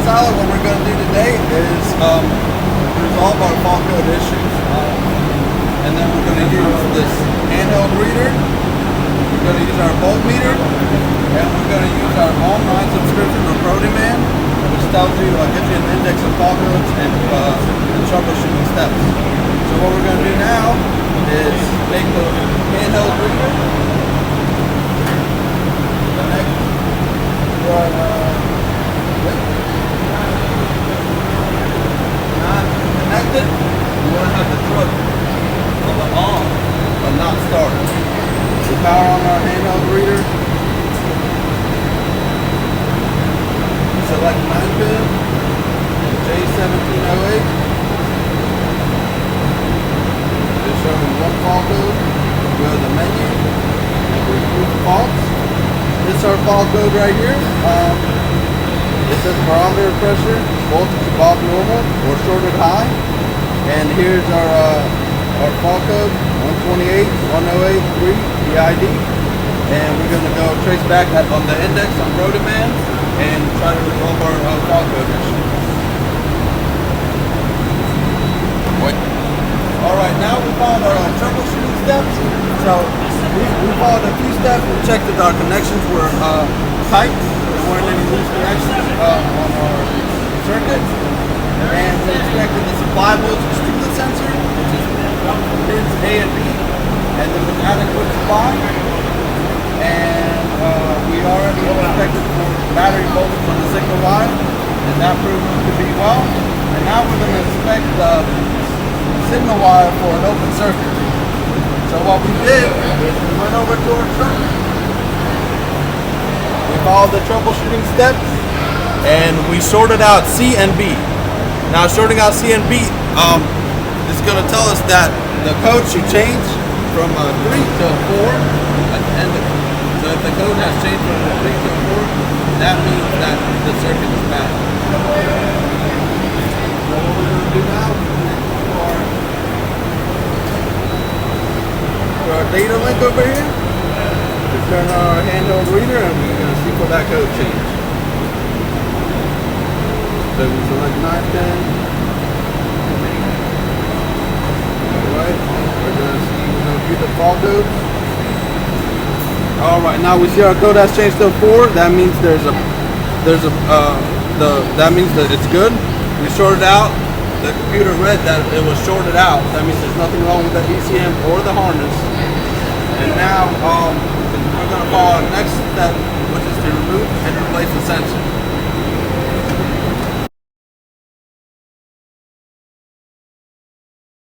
Tyler, what we're going to do today is resolve our fault code issues. And then we're going to use this handheld reader, we're going to use our voltmeter, and we're going to use our online subscription for ProDemand, which tells you, gives you an index of fault codes and troubleshooting steps. So what we're going to do now is make the handheld reader, connect to our not connected. You want to have the truck on, but not started. We power on our handheld reader. Select 9-pin and J1708. Just showing one fault code. Go to the menu and remove faults. This is our fault code right here. It says barometer pressure, voltage above normal or shorted high. And here's our fault code, 128.108.3 PID. And we're going to go trace back on the index on ProDemand and try to resolve our fault code issue. Alright, now we followed our troubleshooting steps. So we followed a few steps. We checked that our connections were tight. There weren't any loose connections on our circuit. And we inspected the supply voltage to the sensor, which is pins A and B, and there was adequate supply. And we already inspected for battery voltage on the signal wire, and that proved to be well. And now we're going to inspect the signal wire for an open circuit. So what we did is we went over to our truck, we followed the troubleshooting steps, and we sorted out C and B. Now sorting out C and B is going to tell us that the code should change from 3 to 4 at the end of it. So if the code has changed from 3 to 4, that means that the circuit is bad. So what we're going to do now is connect to our data link over here. We turn on our handheld reader and we're going to see for that code change. So we select 9-pin. Alright, we're going to view the fault code. Alright, now we see our code has changed to 4. That means that means that it's good. We sorted out. The computer read that it was shorted out. That means there's nothing wrong with the ECM or the harness. And now we're going to follow our next step, which is to remove and replace the sensor.